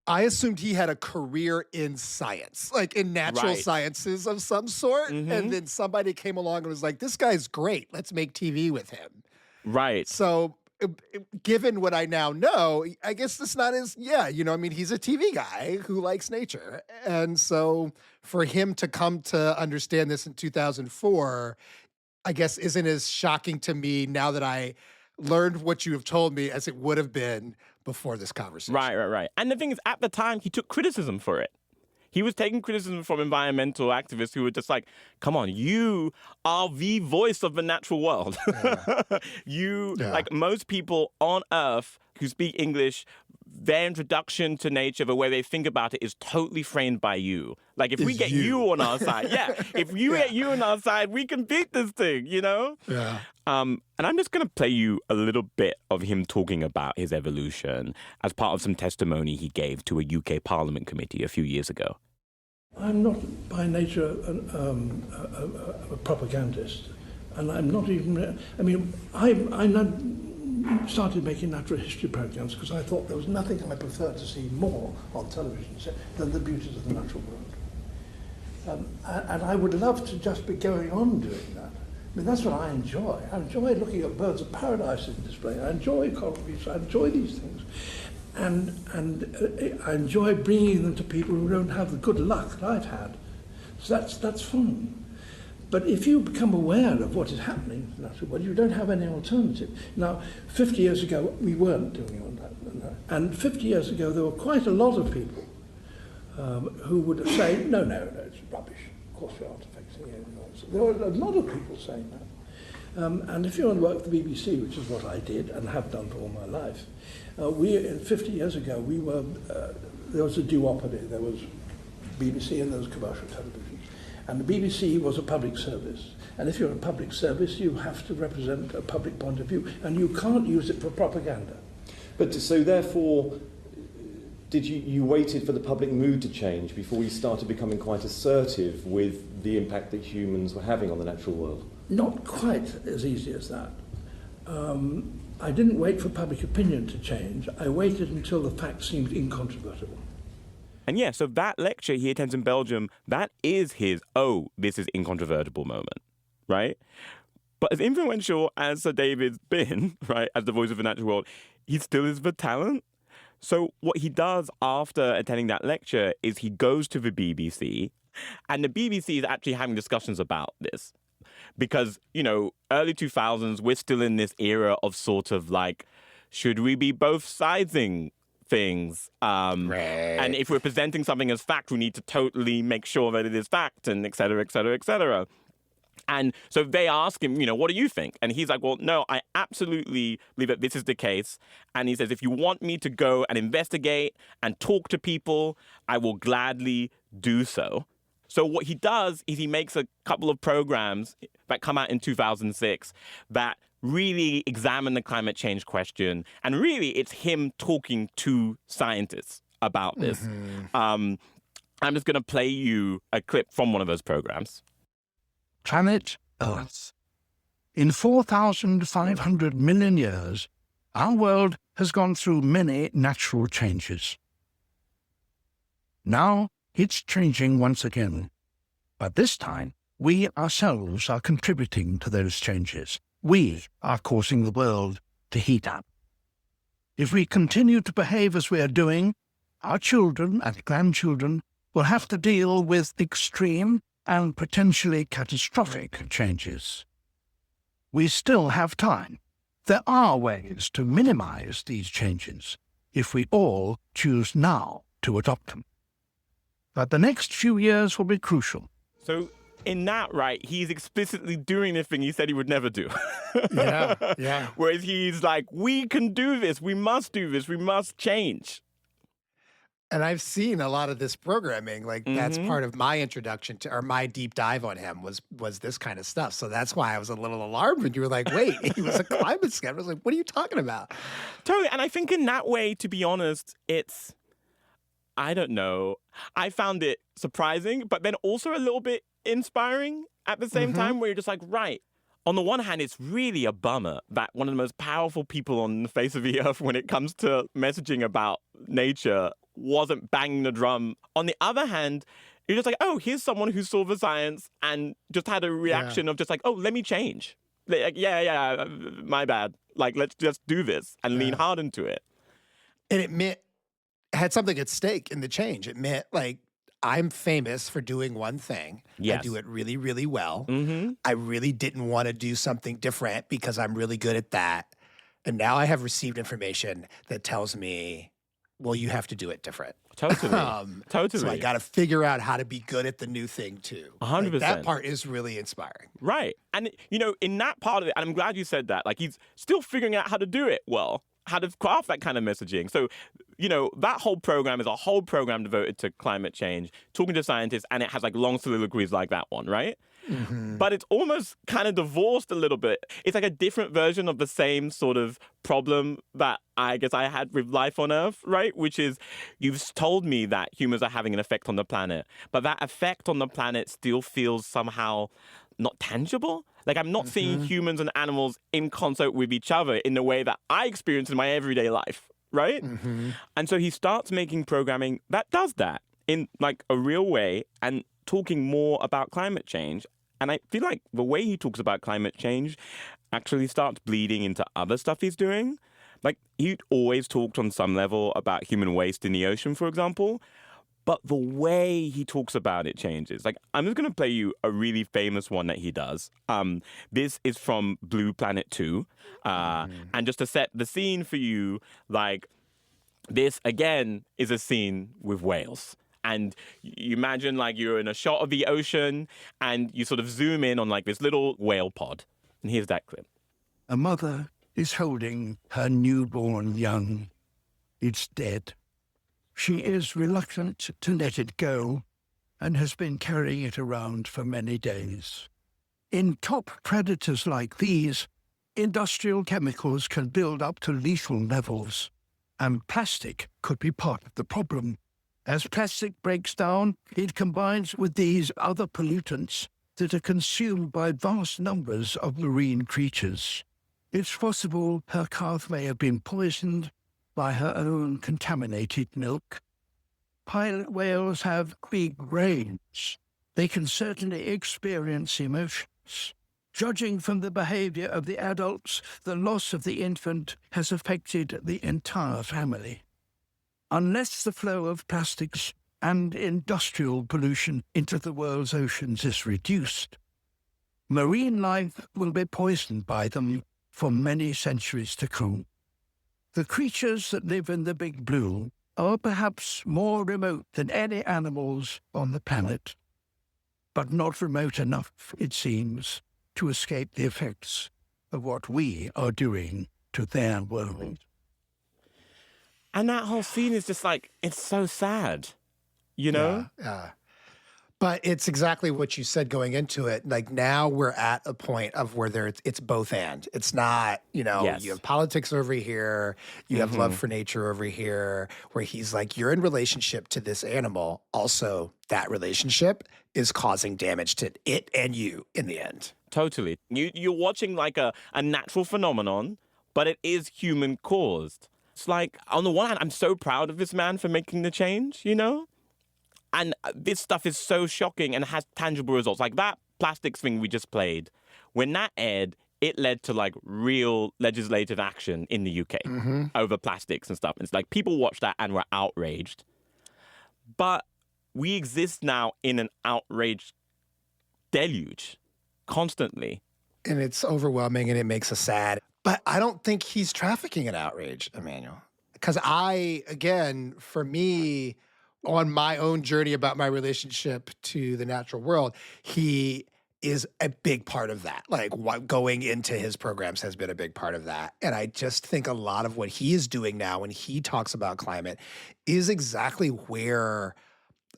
C: I assumed he had a career in science, like in natural sciences of some sort. And then somebody came along and was like, this guy's great. Let's make TV with him.
B: Right.
C: So given what I now know, I guess it's not his, he's a TV guy who likes nature. And so for him to come to understand this in 2004, I guess isn't as shocking to me now that I learned what you have told me as it would have been before this conversation.
B: Right. And the thing is, at the time, he took criticism for it. He was taking criticism from environmental activists who were just like, come on, you are the voice of the natural world. Like most people on Earth who speak English, their introduction to nature, the way they think about it is totally framed by you. Like if we get you on our side, if you get you on our side, we can beat this thing, you know?
C: Yeah.
B: And I'm just going to play you a little bit of him talking about his evolution as part of some testimony he gave to a UK Parliament committee a few years ago.
D: I'm not by nature a propagandist, and I'm not even, I started making natural history programs because I thought there was nothing I preferred to see more on television than the beauties of the natural world. And I would love to just be going on doing that. I mean, that's what I enjoy. I enjoy looking at birds of paradise in display. I enjoy coral reefs. I enjoy these things. And I enjoy bringing them to people who don't have the good luck that I've had. So that's fun. But if you become aware of what is happening in the natural world, you don't have any alternative. Now, 50 years ago, we weren't doing all that. And 50 years ago, there were quite a lot of people who would say, no, it's rubbish. Of course, we aren't affecting anyone else. There were a lot of people saying that. And if you want to work for the BBC, which is what I did and have done for all my life, 50 years ago, there was a duopoly. There was BBC and there was commercial television. And the BBC was a public service. And if you're a public service, you have to represent a public point of view. And you can't use it for propaganda.
L: But so therefore, did you waited for the public mood to change before you started becoming quite assertive with the impact that humans were having on the natural world?
D: Not quite as easy as that. I didn't wait for public opinion to change. I waited until the facts seemed incontrovertible.
B: And yeah, so that lecture he attends in Belgium, that is his, this is incontrovertible moment, right? But as influential as Sir David's been, right, as the voice of the natural world, he still is the talent. So what he does after attending that lecture is he goes to the BBC, and the BBC is actually having discussions about this. Because, early 2000s, we're still in this era of sort of like, should we be both siding things? And if we're presenting something as fact, we need to totally make sure that it is fact, and et cetera, et cetera, et cetera. And so they ask him, what do you think? And he's like, well, no, I absolutely believe that this is the case. And he says, if you want me to go and investigate and talk to people, I will gladly do so. So what he does is he makes a couple of programs that come out in 2006 that really examine the climate change question. And really, it's him talking to scientists about this. I'm just going to play you a clip from one of those programs.
D: Planet Earth. In 4,500 million years, our world has gone through many natural changes. Now it's changing once again. But this time, we ourselves are contributing to those changes. We are causing the world to heat up. If we continue to behave as we are doing, our children and grandchildren will have to deal with extreme and potentially catastrophic changes. We still have time. There are ways to minimize these changes if we all choose now to adopt them. But the next few years will be crucial.
B: So in that, right, he's explicitly doing the thing he said he would never do.
C: Yeah.
B: Whereas he's like, we can do this, we must do this, we must change.
C: And I've seen a lot of this programming. Like that's
B: Mm-hmm.
C: part of my introduction to, or my deep dive on him was this kind of stuff. So that's why I was a little alarmed when you were like, wait, he was a climate skeptic. I was like, what are you talking about?
B: Totally. And I think in that way, to be honest, it's, I don't know. I found it surprising, but then also a little bit inspiring at the same time, where you're just like, right. On the one hand, it's really a bummer that one of the most powerful people on the face of the earth when it comes to messaging about nature wasn't banging the drum. On the other hand, you're just like, oh, here's someone who saw the science and just had a reaction of just like, oh, let me change. Like, yeah, my bad. Like, let's just do this and lean hard into it.
C: And it had something at stake in the change. It meant like, I'm famous for doing one thing.
B: Yes.
C: I do it really, really well.
B: Mm-hmm.
C: I really didn't want to do something different because I'm really good at that. And now I have received information that tells me, well, you have to do it different.
B: Totally. Totally.
C: So I got to figure out how to be good at the new thing too.
B: 100%.
C: Like, that part is really inspiring.
B: Right. And, you know, in that part of it, and I'm glad you said that, like he's still figuring out how to do it well, how to craft that kind of messaging. So, you know, that whole program is a whole program devoted to climate change, talking to scientists, and it has like long soliloquies like that one, right? Mm-hmm. But it's almost kind of divorced a little bit. It's like a different version of the same sort of problem that I guess I had with life on Earth, right? Which is, you've told me that humans are having an effect on the planet, but that effect on the planet still feels somehow not tangible. Like I'm not seeing humans and animals in concert with each other in the way that I experience in my everyday life, right? Mm-hmm. And so he starts making programming that does that in like a real way and talking more about climate change. And I feel like the way he talks about climate change actually starts bleeding into other stuff he's doing. Like he always talked on some level about human waste in the ocean, for example. But the way he talks about it changes. Like, I'm just going to play you a really famous one that he does. This is from Blue Planet 2. And just to set the scene for you, like, this, again, is a scene with whales. And you imagine, like, you're in a shot of the ocean, and you sort of zoom in on, like, this little whale pod. And here's that clip.
D: A mother is holding her newborn young. It's dead. She is reluctant to let it go and has been carrying it around for many days. In top predators like these, industrial chemicals can build up to lethal levels, and plastic could be part of the problem. As plastic breaks down, it combines with these other pollutants that are consumed by vast numbers of marine creatures. It's possible her calf may have been poisoned by her own contaminated milk. Pilot whales have big brains. They can certainly experience emotions. Judging from the behavior of the adults, the loss of the infant has affected the entire family. Unless the flow of plastics and industrial pollution into the world's oceans is reduced, marine life will be poisoned by them for many centuries to come. The creatures that live in the Big Blue are perhaps more remote than any animals on the planet, but not remote enough, it seems, to escape the effects of what we are doing to their world.
B: And that whole scene is just like, it's so sad, you know?
C: Yeah. But it's exactly what you said going into it. Like now we're at a point of where it's both and. It's not, you know,
B: Yes.
C: you have politics over here, you have love for nature over here, where he's like, you're in relationship to this animal. Also, that relationship is causing damage to it and you in the end.
B: Totally. You're watching like a natural phenomenon, but it is human caused. It's like, on the one hand, I'm so proud of this man for making the change, you know? And this stuff is so shocking and has tangible results. Like that plastics thing we just played, when that aired, it led to like real legislative action in the UK over plastics and stuff. And it's like people watched that and were outraged. But we exist now in an outrage deluge constantly.
C: And it's overwhelming and it makes us sad. But I don't think he's trafficking in outrage, Emmanuel. Because again, for me, on my own journey about my relationship to the natural world, he is a big part of that. Like going into his programs has been a big part of that. And I just think a lot of what he is doing now when he talks about climate is exactly where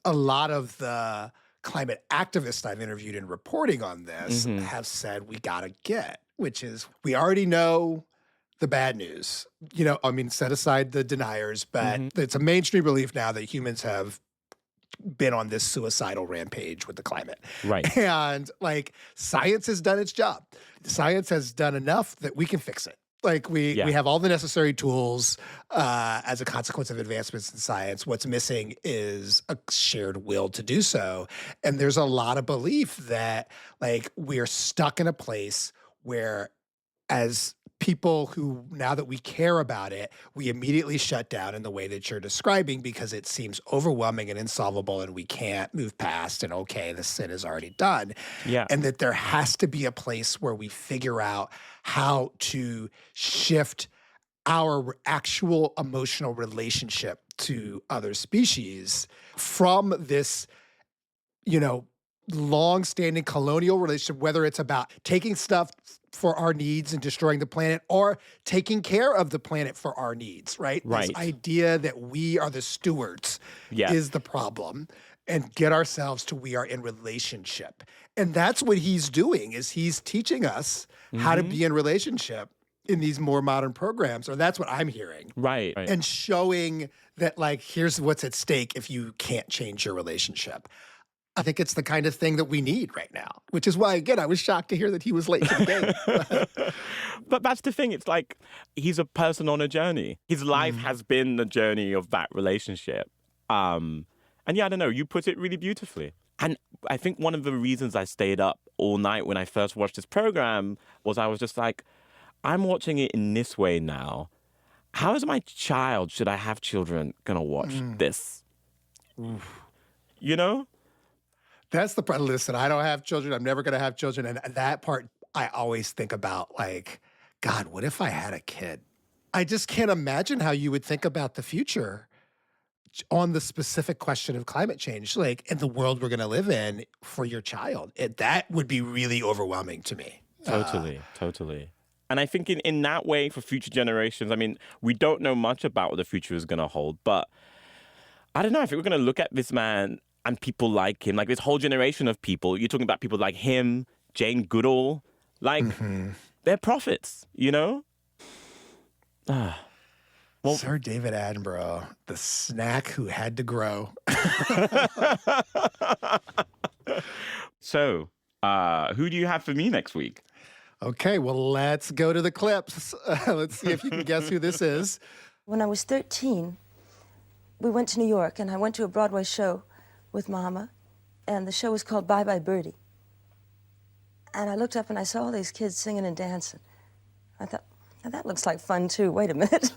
C: a lot of the climate activists I've interviewed in reporting on this have said we gotta get, which is we already know the bad news. Set aside the deniers, but it's a mainstream belief now that humans have been on this suicidal rampage with the climate.
B: Right.
C: And science has done its job. Science has done enough that we can fix it. We have all the necessary tools as a consequence of advancements in science. What's missing is a shared will to do so. And there's a lot of belief that we're stuck in a place where as people who, now that we care about it, we immediately shut down in the way that you're describing because it seems overwhelming and insolvable and we can't move past and okay, the sin is already done.
B: Yeah.
C: And that there has to be a place where we figure out how to shift our actual emotional relationship to other species from this, long-standing colonial relationship, whether it's about taking stuff for our needs and destroying the planet or taking care of the planet for our needs, right?
B: Right.
C: This idea that we are the stewards is the problem, and get ourselves to we are in relationship. And that's what he's doing, is he's teaching us how to be in relationship in these more modern programs, or that's what I'm hearing.
B: Right.
C: And showing that here's what's at stake if you can't change your relationship. I think it's the kind of thing that we need right now, which is why, again, I was shocked to hear that he was late to the game.
B: But that's the thing. It's he's a person on a journey. His life has been the journey of that relationship. And I don't know, you put it really beautifully. And I think one of the reasons I stayed up all night when I first watched this program was I was just I'm watching it in this way now. How is my child, should I have children, going to watch this?
C: Oof. That's the problem. Listen, I don't have children. I'm never going to have children. And that part, I always think about God, what if I had a kid? I just can't imagine how you would think about the future on the specific question of climate change, in the world we're going to live in for your child. That would be really overwhelming to me.
B: Totally. And I think in that way for future generations, we don't know much about what the future is going to hold, but I don't know. I think we're going to look at this man and people like him, this whole generation of people. You're talking about people like him, Jane Goodall. They're prophets,
C: Well, Sir David Attenborough, the snack who had to grow.
B: So, who do you have for me next week?
C: Okay, well, let's go to the clips. Let's see if you can guess who this is.
M: When I was 13, we went to New York, and I went to a Broadway show with Mama, and the show was called Bye Bye Birdie. And I looked up and I saw all these kids singing and dancing. I thought, now that looks like fun too. Wait a minute.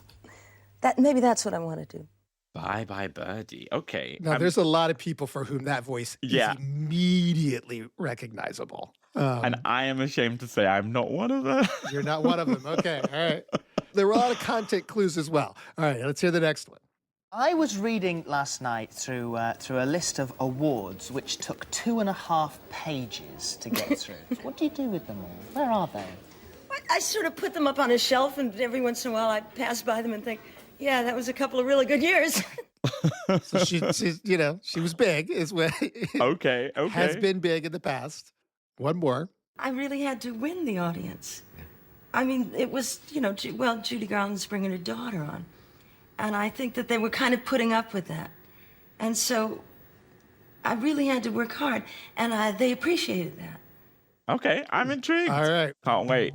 M: Maybe that's what I want to do.
B: Bye Bye Birdie. Okay.
C: Now, there's a lot of people for whom that voice is immediately recognizable.
B: And I am ashamed to say I'm not one of them.
C: You're not one of them. Okay, all right. There were a lot of content clues as well. All right, let's hear the next one.
N: I was reading last night through a list of awards which took 2.5 pages to get through. What do you do with them all? Where are they?
M: I sort of put them up on a shelf, and every once in a while I pass by them and think, yeah, that was a couple of really good years.
C: So she was big, is what.
B: Okay.
C: Has been big in the past. One more.
M: I really had to win the audience. It was, Judy Garland's bringing her daughter on. And I think that they were kind of putting up with that. And so I really had to work hard, and they appreciated that.
B: Okay, I'm intrigued.
C: All right.
B: Can't wait.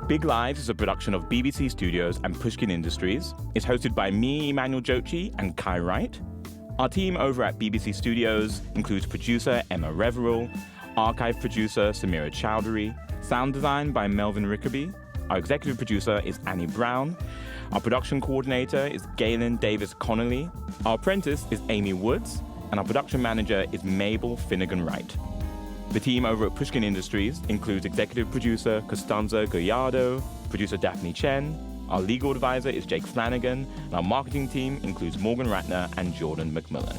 B: Big Lives is a production of BBC Studios and Pushkin Industries. It's hosted by me, Emmanuel Dzotsi, and Kai Wright. Our team over at BBC Studios includes producer Emma Reverell, archive producer Samira Chowdhury, sound design by Melvin Rickaby. Our executive producer is Annie Brown. Our production coordinator is Galen Davis Connolly. Our apprentice is Amy Woods. And our production manager is Mabel Finnegan Wright. The team over at Pushkin Industries includes executive producer Costanza Gallardo, producer Daphne Chen. Our legal advisor is Jake Flanagan. And our marketing team includes Morgan Ratner and Jordan McMillan.